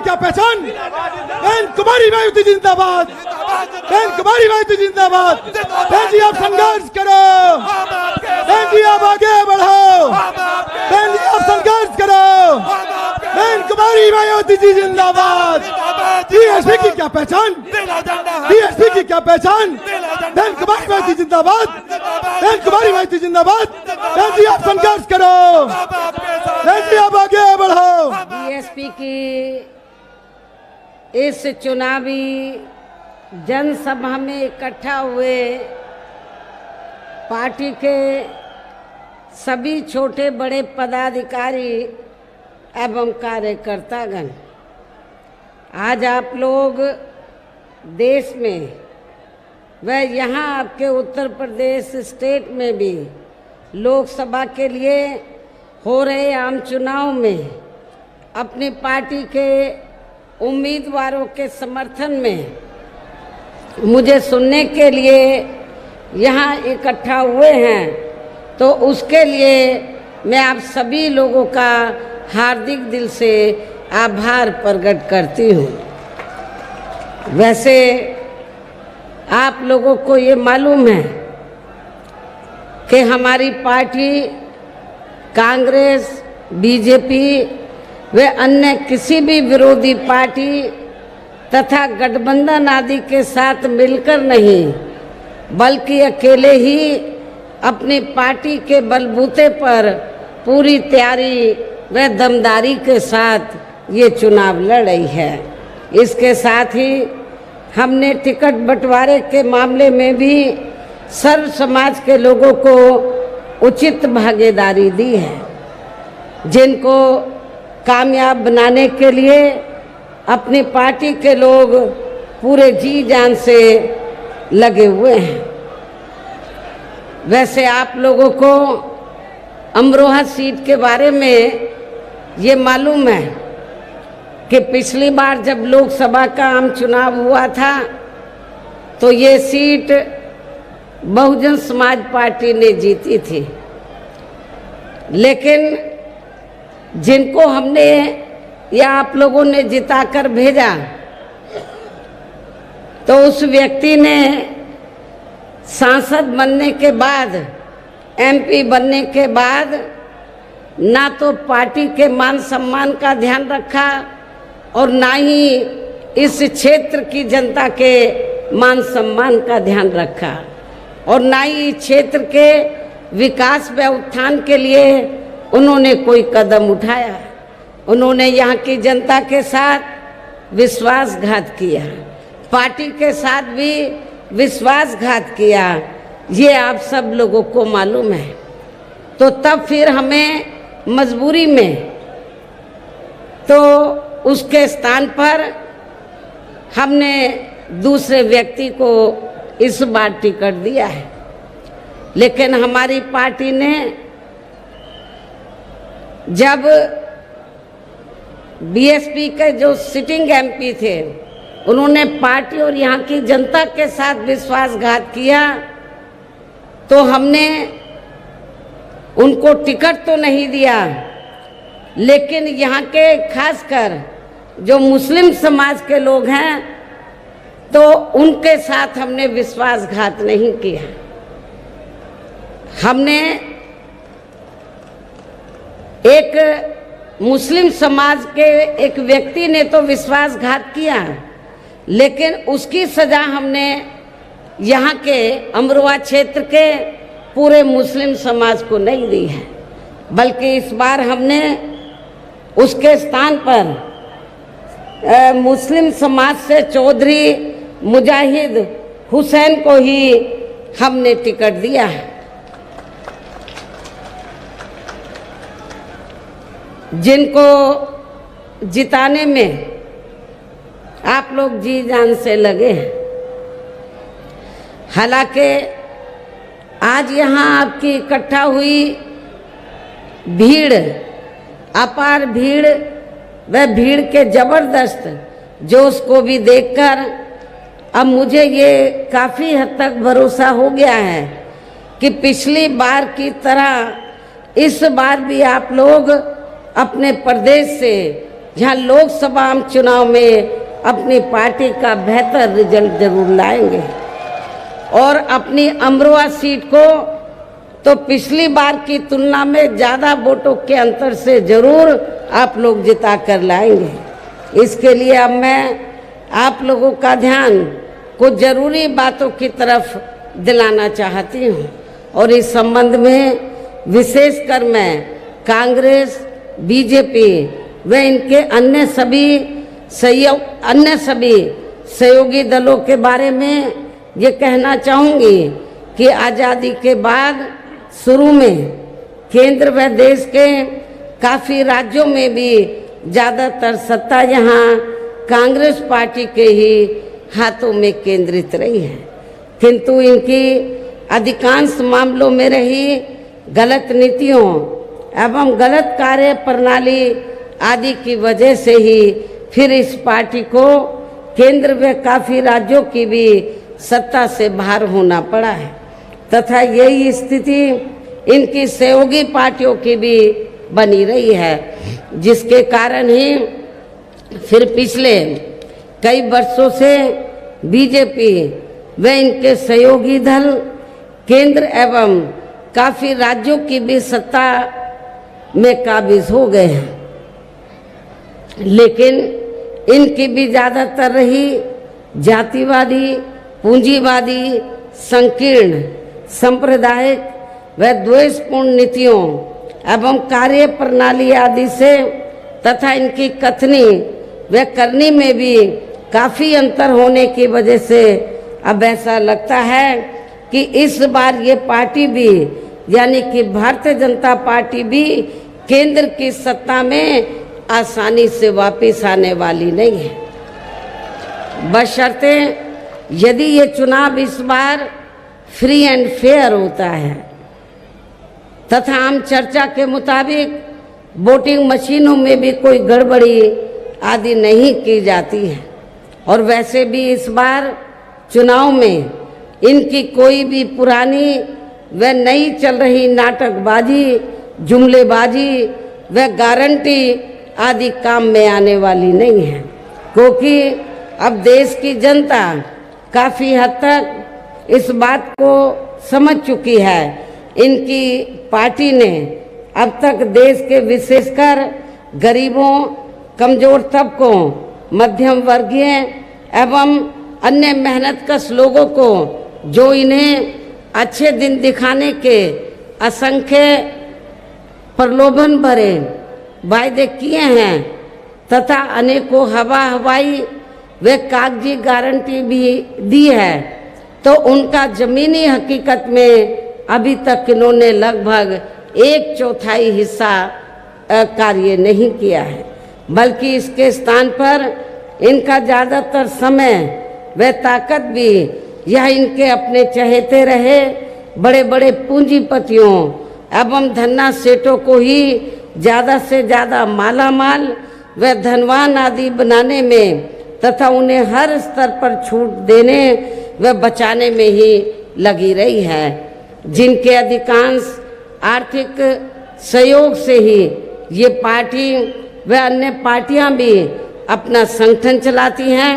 क्या पहचान? बहन कुमारी मायावती जिंदाबाद, बहन कुमारी मायावती जिंदाबाद। बहन जी आप संघर्ष करो, बहन जी आप आगे बढ़ो, बहन जी आप संघर्ष करो। बहन कुमारी मायावती जी जिंदाबाद। बीएसपी की क्या पहचान? बीएसपी की क्या पहचान? बहन कुमारी मायावती जिंदाबाद, बहन कुमारी मायावती जिंदाबाद। बहन जी आप संघर्ष करो, बहन जी आप आगे बढ़ो। बीएसपी की इस चुनावी जनसभा में इकट्ठा हुए पार्टी के सभी छोटे बड़े पदाधिकारी एवं कार्यकर्तागण, आज आप लोग देश में व यहाँ आपके उत्तर प्रदेश स्टेट में भी लोकसभा के लिए हो रहे आम चुनाव में अपनी पार्टी के उम्मीदवारों के समर्थन में मुझे सुनने के लिए यहाँ इकट्ठा हुए हैं, तो उसके लिए मैं आप सभी लोगों का हार्दिक दिल से आभार प्रकट करती हूँ। वैसे आप लोगों को ये मालूम है कि हमारी पार्टी कांग्रेस, बीजेपी व अन्य किसी भी विरोधी पार्टी तथा गठबंधन आदि के साथ मिलकर नहीं, बल्कि अकेले ही अपनी पार्टी के बलबूते पर पूरी तैयारी व दमदारी के साथ ये चुनाव लड़ रही है। इसके साथ ही हमने टिकट बंटवारे के मामले में भी सर्व समाज के लोगों को उचित भागीदारी दी है, जिनको कामयाब बनाने के लिए अपनी पार्टी के लोग पूरे जी जान से लगे हुए हैं। वैसे आप लोगों को अमरोहा सीट के बारे में ये मालूम है कि पिछली बार जब लोकसभा का आम चुनाव हुआ था तो ये सीट बहुजन समाज पार्टी ने जीती थी, लेकिन जिनको हमने या आप लोगों ने जिताकर भेजा तो उस व्यक्ति ने सांसद बनने के बाद, एमपी बनने के बाद ना तो पार्टी के मान सम्मान का ध्यान रखा और ना ही इस क्षेत्र की जनता के मान सम्मान का ध्यान रखा और ना ही क्षेत्र के विकास व उत्थान के लिए उन्होंने कोई कदम उठाया। उन्होंने यहाँ की जनता के साथ विश्वासघात किया, पार्टी के साथ भी विश्वासघात किया, ये आप सब लोगों को मालूम है। तो तब फिर हमें मजबूरी में तो उसके स्थान पर हमने दूसरे व्यक्ति को इस बार टिकट दिया है, लेकिन हमारी पार्टी ने जब बीएसपी के जो सिटिंग एमपी थे उन्होंने पार्टी और यहाँ की जनता के साथ विश्वासघात किया तो हमने उनको टिकट तो नहीं दिया, लेकिन यहाँ के खासकर जो मुस्लिम समाज के लोग हैं तो उनके साथ हमने विश्वासघात नहीं किया। हमने एक मुस्लिम समाज के एक व्यक्ति ने तो विश्वासघात किया, लेकिन उसकी सजा हमने यहाँ के अमरोहा क्षेत्र के पूरे मुस्लिम समाज को नहीं दी है, बल्कि इस बार हमने उसके स्थान पर मुस्लिम समाज से चौधरी मुजाहिद हुसैन को ही हमने टिकट दिया है, जिनको जिताने में आप लोग जी जान से लगे हैं। हालांकि आज यहाँ आपकी इकट्ठा हुई भीड़, अपार भीड़ व भीड़ के जबरदस्त जोश को भी देखकर अब मुझे ये काफ़ी हद तक भरोसा हो गया है कि पिछली बार की तरह इस बार भी आप लोग अपने प्रदेश से जहां लोकसभा चुनाव में अपनी पार्टी का बेहतर रिजल्ट जरूर लाएंगे और अपनी अमरोहा सीट को तो पिछली बार की तुलना में ज़्यादा वोटों के अंतर से जरूर आप लोग जिता कर लाएंगे। इसके लिए अब मैं आप लोगों का ध्यान कुछ जरूरी बातों की तरफ दिलाना चाहती हूँ और इस संबंध में विशेषकर मैं कांग्रेस, बीजेपी व इनके अन्य सभी सहयोगी दलों के बारे में ये कहना चाहूँगी कि आज़ादी के बाद शुरू में केंद्र व देश के काफ़ी राज्यों में भी ज़्यादातर सत्ता यहाँ कांग्रेस पार्टी के ही हाथों में केंद्रित रही है, किंतु इनकी अधिकांश मामलों में रही गलत नीतियों एवं गलत कार्य प्रणाली आदि की वजह से ही फिर इस पार्टी को केंद्र व काफ़ी राज्यों की भी सत्ता से बाहर होना पड़ा है तथा यही स्थिति इनकी सहयोगी पार्टियों की भी बनी रही है, जिसके कारण ही फिर पिछले कई वर्षों से बीजेपी व इनके सहयोगी दल केंद्र एवं काफ़ी राज्यों की भी सत्ता में काबिज हो गए हैं, लेकिन इनकी भी ज़्यादातर रही जातिवादी, पूंजीवादी, संकीर्ण, सांप्रदायिक व द्वेषपूर्ण नीतियों एवं कार्य प्रणाली आदि से तथा इनकी कथनी व करनी में भी काफ़ी अंतर होने की वजह से अब ऐसा लगता है कि इस बार ये पार्टी भी यानी कि भारतीय जनता पार्टी भी केंद्र की सत्ता में आसानी से वापस आने वाली नहीं है, बशर्ते यदि ये चुनाव इस बार फ्री एंड फेयर होता है तथा आम चर्चा के मुताबिक वोटिंग मशीनों में भी कोई गड़बड़ी आदि नहीं की जाती है और वैसे भी इस बार चुनाव में इनकी कोई भी पुरानी व नई चल रही नाटकबाजी, जुमलेबाजी व गारंटी आदि काम में आने वाली नहीं है, क्योंकि अब देश की जनता काफ़ी हद तक इस बात को समझ चुकी है। इनकी पार्टी ने अब तक देश के विशेषकर गरीबों, कमज़ोर तबकों, मध्यम वर्गीय एवं अन्य मेहनतकश लोगों को जो इन्हें अच्छे दिन दिखाने के असंख्य प्रलोभन भरे वायदे किए हैं तथा अनेकों हवाई व कागजी गारंटी भी दी है, तो उनका ज़मीनी हकीकत में अभी तक इन्होंने लगभग 1/4 हिस्सा कार्य नहीं किया है, बल्कि इसके स्थान पर इनका ज़्यादातर समय व ताकत भी यह इनके अपने चहेते रहे बड़े बड़े पूंजीपतियों एवं धन्ना सेठों को ही ज़्यादा से ज़्यादा मालामाल व धनवान आदि बनाने में तथा उन्हें हर स्तर पर छूट देने व बचाने में ही लगी रही है, जिनके अधिकांश आर्थिक सहयोग से ही ये पार्टी व अन्य पार्टियां भी अपना संगठन चलाती हैं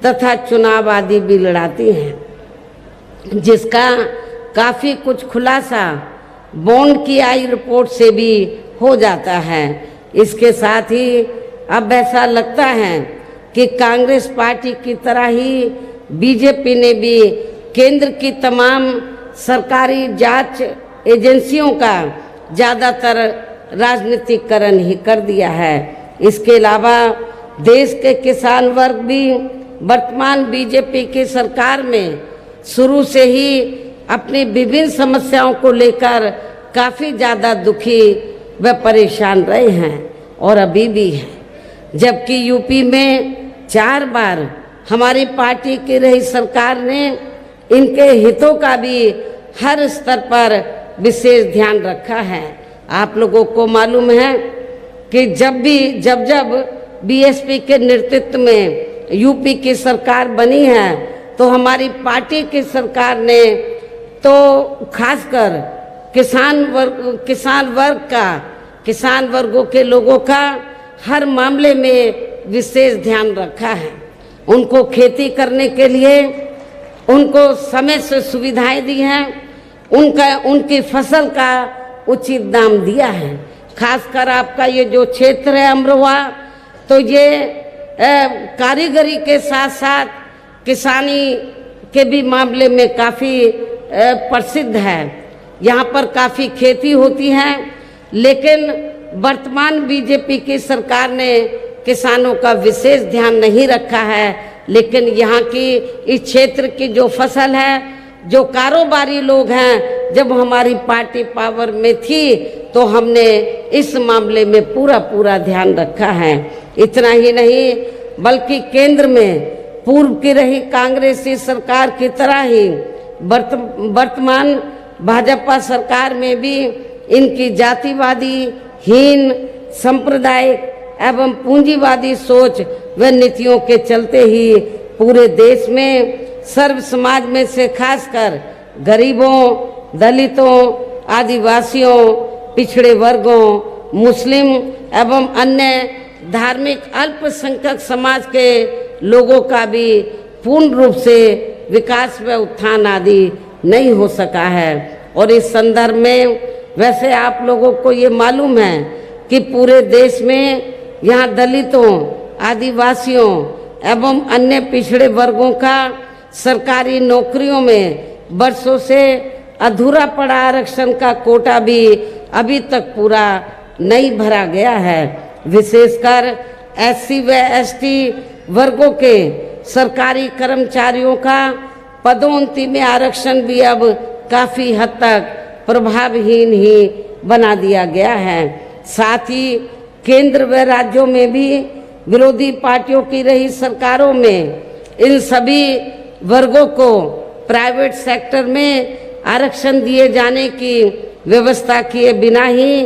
तथा चुनाव आदि भी लड़ाती हैं, जिसका काफ़ी कुछ खुलासा बॉन्ड की आई रिपोर्ट से भी हो जाता है। इसके साथ ही अब ऐसा लगता है कि कांग्रेस पार्टी की तरह ही बीजेपी ने भी केंद्र की तमाम सरकारी जांच एजेंसियों का ज़्यादातर राजनीतिकरण ही कर दिया है। इसके अलावा देश के किसान वर्ग भी वर्तमान बीजेपी की सरकार में शुरू से ही अपनी विभिन्न समस्याओं को लेकर काफ़ी ज़्यादा दुखी व परेशान रहे हैं और अभी भी हैं, जबकि यूपी में 4 बार हमारी पार्टी की रही सरकार ने इनके हितों का भी हर स्तर पर विशेष ध्यान रखा है। आप लोगों को मालूम है कि जब बीएसपी के नेतृत्व में यूपी की सरकार बनी है तो हमारी पार्टी की सरकार ने तो खासकर किसान वर्गों के लोगों का हर मामले में विशेष ध्यान रखा है। उनको खेती करने के लिए उनको समय से सुविधाएं दी हैं, उनकी फसल का उचित दाम दिया है। खासकर आपका ये जो क्षेत्र है अमरोहा, तो ये कारीगरी के साथ साथ किसानी के भी मामले में काफ़ी प्रसिद्ध है। यहाँ पर काफ़ी खेती होती है, लेकिन वर्तमान बीजेपी की सरकार ने किसानों का विशेष ध्यान नहीं रखा है। लेकिन यहाँ की इस क्षेत्र की जो फसल है, जो कारोबारी लोग हैं, जब हमारी पार्टी पावर में थी तो हमने इस मामले में पूरा ध्यान रखा है। इतना ही नहीं, बल्कि केंद्र में पूर्व की रही कांग्रेसी सरकार की तरह ही वर्तमान भाजपा सरकार में भी इनकी जातिवादी, हीन, सांप्रदायिक एवं पूंजीवादी सोच व नीतियों के चलते ही पूरे देश में सर्व समाज में से खासकर गरीबों, दलितों, आदिवासियों, पिछड़े वर्गों, मुस्लिम एवं अन्य धार्मिक अल्पसंख्यक समाज के लोगों का भी पूर्ण रूप से विकास व उत्थान आदि नहीं हो सका है। और इस संदर्भ में वैसे आप लोगों को ये मालूम है कि पूरे देश में यहाँ दलितों, आदिवासियों एवं अन्य पिछड़े वर्गों का सरकारी नौकरियों में वर्षों से अधूरा पड़ा आरक्षण का कोटा भी अभी तक पूरा नहीं भरा गया है। विशेषकर एससी व एसटी वर्गों के सरकारी कर्मचारियों का पदोन्नति में आरक्षण भी अब काफ़ी हद तक प्रभावहीन ही बना दिया गया है। साथ ही केंद्र व राज्यों में भी विरोधी पार्टियों की रही सरकारों में इन सभी वर्गों को प्राइवेट सेक्टर में आरक्षण दिए जाने की व्यवस्था किए बिना ही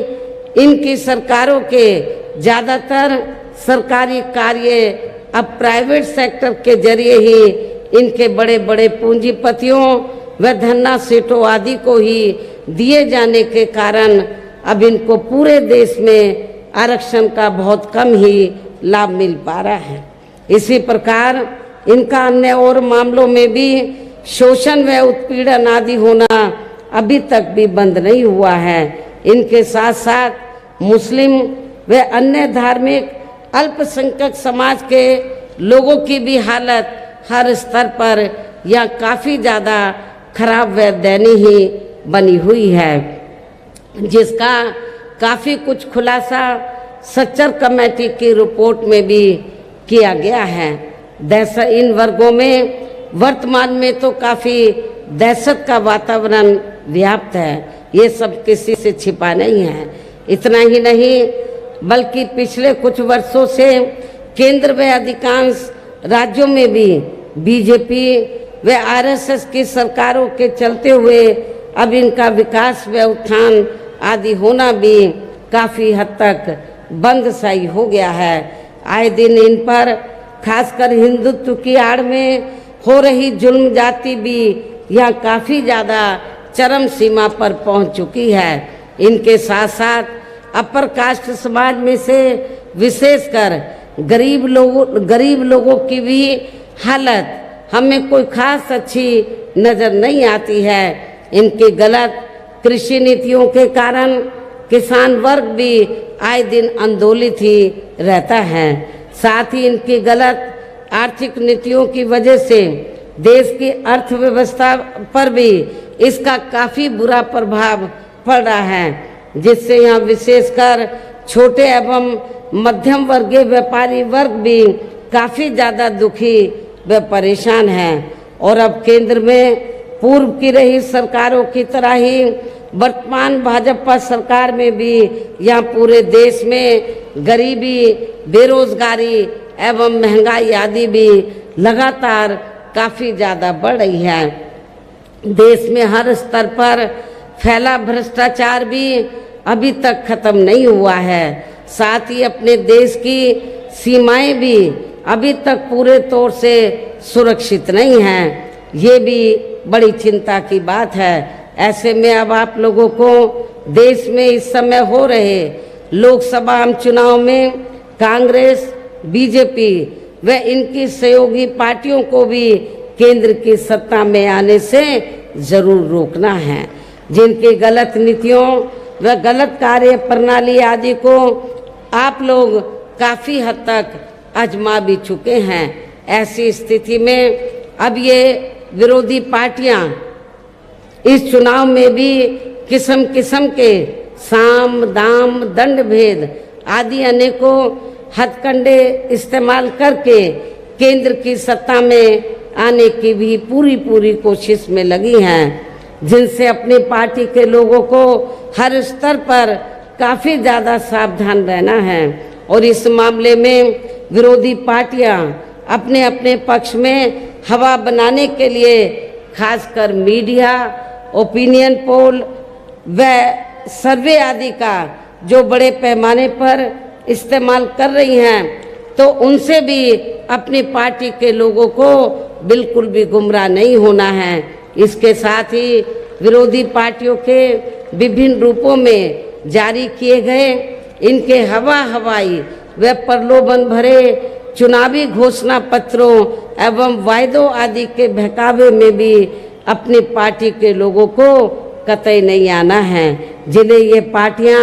इनकी सरकारों के ज़्यादातर सरकारी कार्य अब प्राइवेट सेक्टर के जरिए ही इनके बड़े बड़े पूंजीपतियों व धन्ना सेठों आदि को ही दिए जाने के कारण अब इनको पूरे देश में आरक्षण का बहुत कम ही लाभ मिल पा रहा है। इसी प्रकार इनका अन्य और मामलों में भी शोषण व उत्पीड़न आदि होना अभी तक भी बंद नहीं हुआ है। इनके साथ साथ मुस्लिम व अन्य धार्मिक अल्पसंख्यक समाज के लोगों की भी हालत हर स्तर पर या काफ़ी ज़्यादा खराब व दयनीय ही बनी हुई है, जिसका काफ़ी कुछ खुलासा सच्चर कमेटी की रिपोर्ट में भी किया गया है। इन वर्गों में वर्तमान में तो काफ़ी दहशत का वातावरण व्याप्त है, ये सब किसी से छिपा नहीं है। इतना ही नहीं, बल्कि पिछले कुछ वर्षों से केंद्र व अधिकांश राज्यों में भी बीजेपी व आरएसएस की सरकारों के चलते हुए अब इनका विकास व उत्थान आदि होना भी काफ़ी हद तक बंद सा हो गया है। आए दिन इन पर खासकर हिंदुत्व की आड़ में हो रही जुल्म जाति भी यहाँ काफ़ी ज़्यादा चरम सीमा पर पहुँच चुकी है। इनके साथ साथ अपर कास्ट समाज में से विशेषकर गरीब लोगों की भी हालत हमें कोई खास अच्छी नज़र नहीं आती है। इनकी गलत कृषि नीतियों के कारण किसान वर्ग भी आए दिन आंदोलित ही रहता है। साथ ही इनकी गलत आर्थिक नीतियों की वजह से देश की अर्थव्यवस्था पर भी इसका काफ़ी बुरा प्रभाव पड़ रहा है, जिससे यहाँ विशेषकर छोटे एवं मध्यम वर्गीय व्यापारी वर्ग भी काफ़ी ज़्यादा दुखी व परेशान हैं। और अब केंद्र में पूर्व की रही सरकारों की तरह ही वर्तमान भाजपा सरकार में भी यहाँ पूरे देश में गरीबी, बेरोजगारी एवं महंगाई आदि भी लगातार काफ़ी ज़्यादा बढ़ रही है। देश में हर स्तर पर फैला भ्रष्टाचार भी अभी तक खत्म नहीं हुआ है। साथ ही अपने देश की सीमाएं भी अभी तक पूरे तौर से सुरक्षित नहीं हैं। ये भी बड़ी चिंता की बात है। ऐसे में अब आप लोगों को देश में इस समय हो रहे लोकसभा चुनाव में कांग्रेस, बीजेपी व इनकी सहयोगी पार्टियों को भी केंद्र की सत्ता में आने से जरूर रोकना है। जिनकी गलत नीतियों व गलत कार्य प्रणाली आदि को आप लोग काफ़ी हद तक आजमा भी चुके हैं। ऐसी स्थिति में अब ये विरोधी पार्टियां इस चुनाव में भी किस्म किस्म के साम दाम दंड भेद आदि अनेकों हथकंडे इस्तेमाल करके केंद्र की सत्ता में आने की भी पूरी कोशिश में लगी हैं, जिनसे अपनी पार्टी के लोगों को हर स्तर पर काफ़ी ज़्यादा सावधान रहना है। और इस मामले में विरोधी पार्टियां अपने अपने पक्ष में हवा बनाने के लिए खासकर मीडिया, ओपिनियन पोल व सर्वे आदि का जो बड़े पैमाने पर इस्तेमाल कर रही हैं, तो उनसे भी अपनी पार्टी के लोगों को बिल्कुल भी गुमराह नहीं होना है। इसके साथ ही विरोधी पार्टियों के विभिन्न रूपों में जारी किए गए इनके हवाई व प्रलोभन भरे चुनावी घोषणा पत्रों एवं वायदों आदि के बहकावे में भी अपनी पार्टी के लोगों को कतई नहीं आना है, जिन्हें ये पार्टियां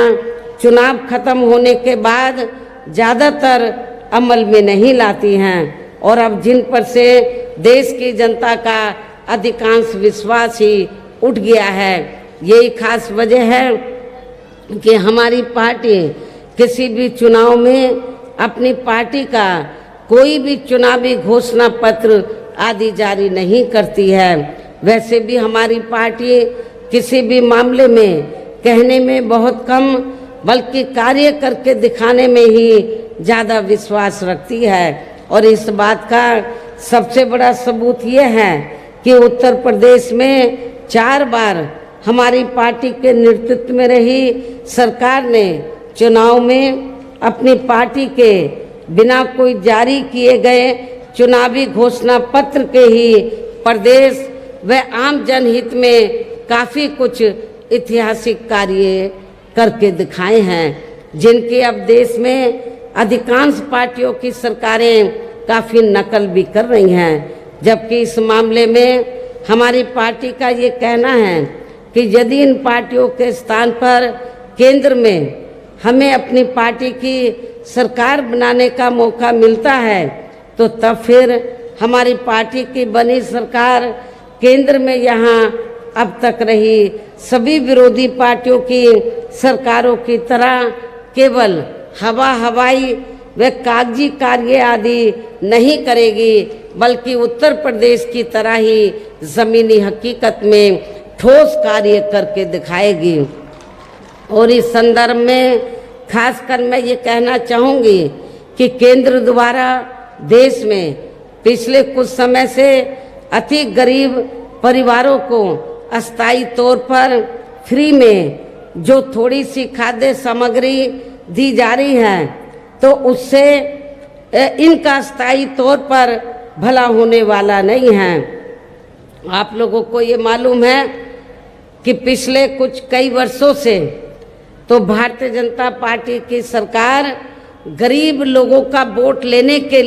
चुनाव खत्म होने के बाद ज़्यादातर अमल में नहीं लाती हैं। और अब जिन पर से देश की जनता का अधिकांश विश्वास ही उठ गया है, यही खास वजह है कि हमारी पार्टी किसी भी चुनाव में अपनी पार्टी का कोई भी चुनावी घोषणा पत्र आदि जारी नहीं करती है। वैसे भी हमारी पार्टी किसी भी मामले में कहने में बहुत कम बल्कि कार्य करके दिखाने में ही ज़्यादा विश्वास रखती है। और इस बात का सबसे बड़ा सबूत ये है कि उत्तर प्रदेश में 4 बार हमारी पार्टी के नेतृत्व में रही सरकार ने चुनाव में अपनी पार्टी के बिना कोई जारी किए गए चुनावी घोषणा पत्र के ही प्रदेश व आम जनहित में काफ़ी कुछ ऐतिहासिक कार्य करके दिखाए हैं, जिनकी अब देश में अधिकांश पार्टियों की सरकारें काफ़ी नकल भी कर रही हैं। जबकि इस मामले में हमारी पार्टी का ये कहना है कि यदि इन पार्टियों के स्थान पर केंद्र में हमें अपनी पार्टी की सरकार बनाने का मौका मिलता है, तो तब फिर हमारी पार्टी की बनी सरकार केंद्र में यहाँ अब तक रही सभी विरोधी पार्टियों की सरकारों की तरह केवल हवाई व कागजी कार्य आदि नहीं करेगी, बल्कि उत्तर प्रदेश की तरह ही ज़मीनी हकीकत में ठोस कार्य करके दिखाएगी। और इस संदर्भ में खासकर मैं ये कहना चाहूँगी कि केंद्र द्वारा देश में पिछले कुछ समय से अति गरीब परिवारों को अस्थायी तौर पर फ्री में जो थोड़ी सी खाद्य सामग्री दी जा रही है, तो उससे इनका स्थायी तौर पर भला होने वाला नहीं है। आप लोगों को ये मालूम है कि पिछले कई वर्षों से तो भारतीय जनता पार्टी की सरकार गरीब लोगों का वोट लेने के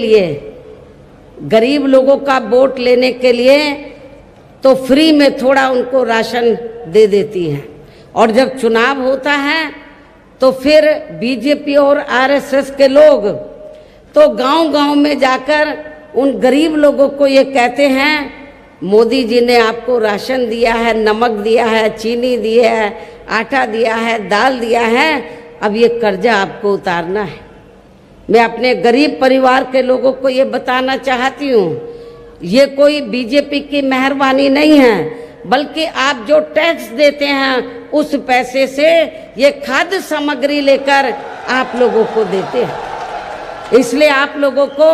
लिए तो फ्री में थोड़ा उनको राशन दे देती है, और जब चुनाव होता है तो फिर बीजेपी और आरएसएस के लोग तो गांव-गांव में जाकर उन गरीब लोगों को ये कहते हैं, मोदी जी ने आपको राशन दिया है, नमक दिया है, चीनी दी है, आटा दिया है, दाल दिया है, अब ये कर्जा आपको उतारना है। मैं अपने गरीब परिवार के लोगों को ये बताना चाहती हूँ, ये कोई बीजेपी की मेहरबानी नहीं है, बल्कि आप जो टैक्स देते हैं उस पैसे से ये खाद्य सामग्री लेकर आप लोगों को देते हैं। इसलिए आप लोगों को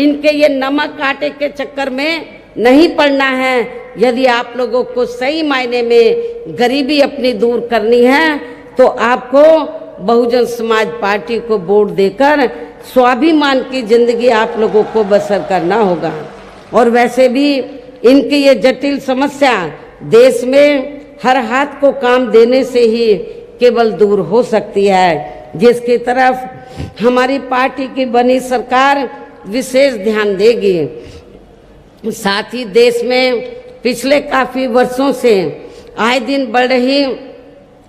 इनके ये नमक आटे के चक्कर में नहीं पड़ना है। यदि आप लोगों को सही मायने में गरीबी अपनी दूर करनी है, तो आपको बहुजन समाज पार्टी को वोट देकर स्वाभिमान की जिंदगी आप लोगों को बसर करना होगा। और वैसे भी इनकी ये जटिल समस्या देश में हर हाथ को काम देने से ही केवल दूर हो सकती है। जिसकी तरफ हमारी पार्टी की बनी सरकार विशेष ध्यान देगी। साथ ही देश में पिछले काफ़ी वर्षों से आए दिन बढ़ रही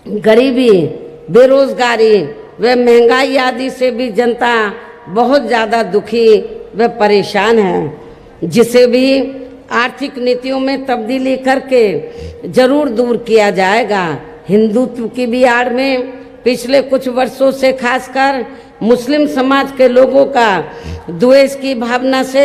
गरीबी, बेरोजगारी व महंगाई आदि से भी जनता बहुत ज़्यादा दुखी व परेशान है, जिसे भी आर्थिक नीतियों में तब्दीली करके जरूर दूर किया जाएगा। हिंदुत्व की भी आड़ में पिछले कुछ वर्षों से खासकर मुस्लिम समाज के लोगों का द्वेष की भावना से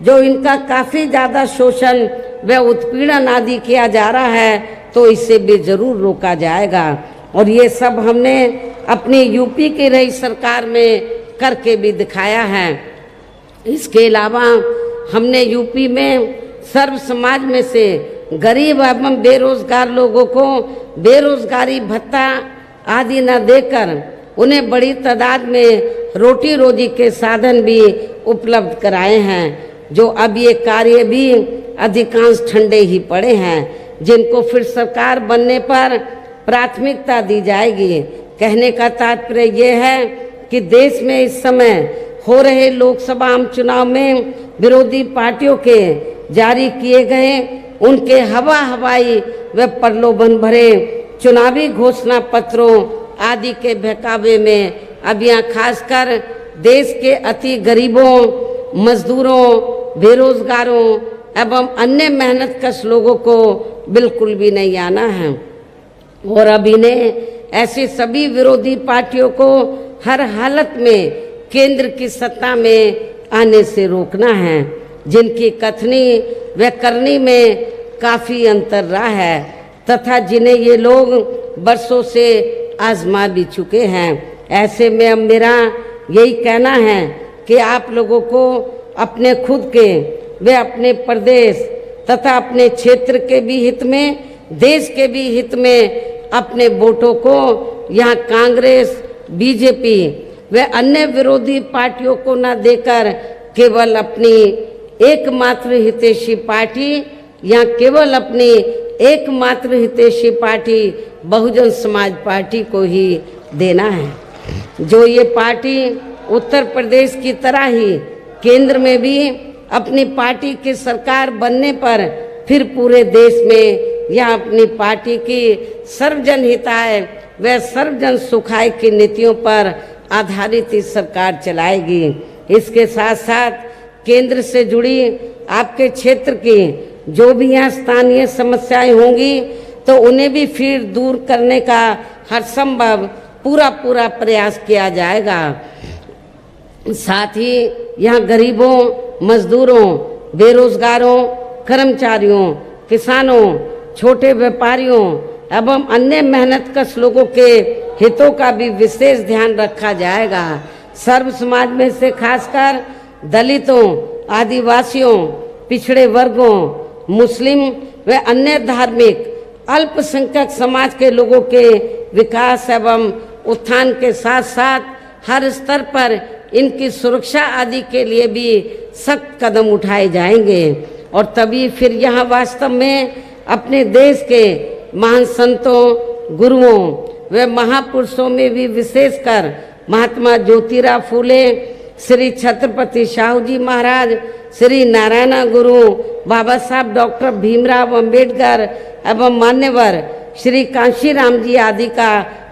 जो इनका काफ़ी ज़्यादा शोषण व उत्पीड़न आदि किया जा रहा है, तो इसे भी जरूर रोका जाएगा। और ये सब हमने अपनी यूपी की रही सरकार में करके भी दिखाया है। इसके अलावा हमने यूपी में सर्व समाज में से गरीब एवं बेरोजगार लोगों को बेरोजगारी भत्ता आदि न देकर उन्हें बड़ी तादाद में रोटी रोजी के साधन भी उपलब्ध कराए हैं, जो अब ये कार्य भी अधिकांश ठंडे ही पड़े हैं, जिनको फिर सरकार बनने पर प्राथमिकता दी जाएगी। कहने का तात्पर्य ये है कि देश में इस समय हो रहे लोकसभा आम चुनाव में विरोधी पार्टियों के जारी किए गए उनके हवाई व प्रलोभन भरे चुनावी घोषणा पत्रों आदि के बहकावे में अब यहाँ खासकर देश के अति गरीबों, मजदूरों, बेरोजगारों एवं अन्य मेहनतकश लोगों को बिल्कुल भी नहीं आना है। और अब इन्हें ऐसी सभी विरोधी पार्टियों को हर हालत में केंद्र की सत्ता में आने से रोकना है, जिनकी कथनी व करनी में काफ़ी अंतर रहा है तथा जिन्हें ये लोग बरसों से आजमा भी चुके हैं। ऐसे में अब मेरा यही कहना है कि आप लोगों को अपने खुद के व अपने प्रदेश तथा अपने क्षेत्र के भी हित में, देश के भी हित में अपने वोटों को यहाँ कांग्रेस, बीजेपी व अन्य विरोधी पार्टियों को न देकर केवल अपनी एकमात्र हितैषी पार्टी या केवल अपनी एकमात्र हितैषी पार्टी बहुजन समाज पार्टी को ही देना है, जो ये पार्टी उत्तर प्रदेश की तरह ही केंद्र में भी अपनी पार्टी की सरकार बनने पर फिर पूरे देश में यह अपनी पार्टी की सर्वजन हिताय व सर्वजन सुखाय की नीतियों पर आधारित इस सरकार चलाएगी। इसके साथ साथ केंद्र से जुड़ी आपके क्षेत्र की जो भी यहाँ स्थानीय समस्याएं होंगी तो उन्हें भी फिर दूर करने का हर संभव पूरा प्रयास किया जाएगा। साथ ही यहाँ गरीबों, मजदूरों, बेरोजगारों, कर्मचारियों, किसानों, छोटे व्यापारियों एवं अन्य मेहनतकश लोगों के हितों का भी विशेष ध्यान रखा जाएगा। सर्व समाज में से खासकर दलितों, आदिवासियों, पिछड़े वर्गों, मुस्लिम व अन्य धार्मिक अल्पसंख्यक समाज के लोगों के विकास एवं उत्थान के साथ साथ हर स्तर पर इनकी सुरक्षा आदि के लिए भी सख्त कदम उठाए जाएंगे। और तभी फिर यहाँ वास्तव में अपने देश के महान संतों, गुरुओं व महापुरुषों में भी विशेषकर महात्मा ज्योतिराव फूले, श्री छत्रपति शाहू जी महाराज, श्री नारायण गुरु, बाबा साहब डॉक्टर भीमराव अंबेडकर एवं मान्यवर श्री कांशीराम जी आदि का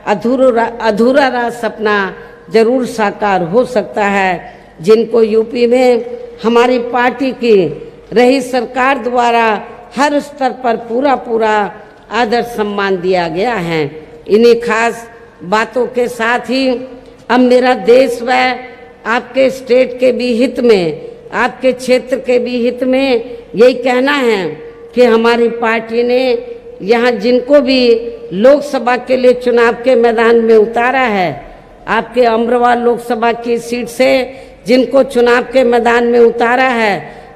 अधूरा रहा सपना जरूर साकार हो सकता है, जिनको यूपी में हमारी पार्टी की रही सरकार द्वारा हर स्तर पर पूरा आदर सम्मान दिया गया है। इन्हीं खास बातों के साथ ही अब मेरा देश व आपके स्टेट के भी हित में, आपके क्षेत्र के भी हित में यही कहना है कि हमारी पार्टी ने यहाँ जिनको भी लोकसभा के लिए चुनाव के मैदान में उतारा है, आपके अमरवाल लोकसभा की सीट से जिनको चुनाव के मैदान में उतारा है,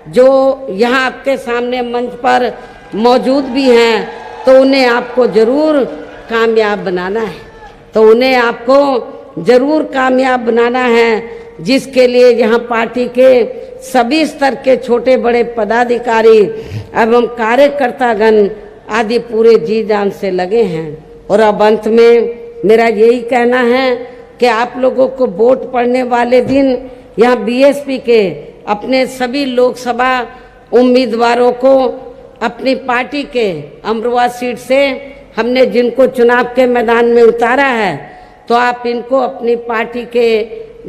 जो यहाँ आपके सामने मंच पर मौजूद भी हैं, तो उन्हें आपको जरूर कामयाब बनाना है, तो उन्हें आपको जरूर कामयाब बनाना है, जिसके लिए यहाँ पार्टी के सभी स्तर के छोटे बड़े पदाधिकारी एवं कार्यकर्तागण आदि पूरे जी जान से लगे हैं। और अब अंत में मेरा यही कहना है कि आप लोगों को वोट पड़ने वाले दिन यहाँ बीएसपी के अपने सभी लोकसभा उम्मीदवारों को अपनी पार्टी के अमरोहा सीट से हमने जिनको चुनाव के मैदान में उतारा है, तो आप इनको अपनी पार्टी के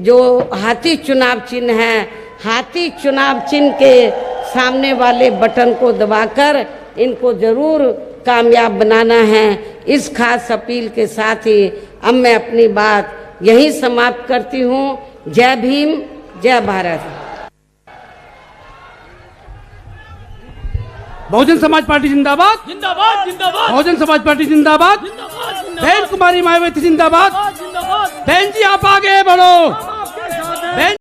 जो हाथी चुनाव चिन्ह है, हाथी चुनाव चिन्ह के सामने वाले बटन को दबाकर इनको जरूर कामयाब बनाना है। इस खास अपील के साथ ही अब मैं अपनी बात यहीं समाप्त करती हूँ। जय भीम, जय भारत। बहुजन समाज पार्टी जिंदाबाद, जिंदाबाद जिंदाबाद, बहुजन समाज पार्टी जिंदाबाद, जिंदाबाद, बहन कुमारी मायावती जिंदाबाद। जिंदाबाद। बहन जी आप आगे बढ़ो।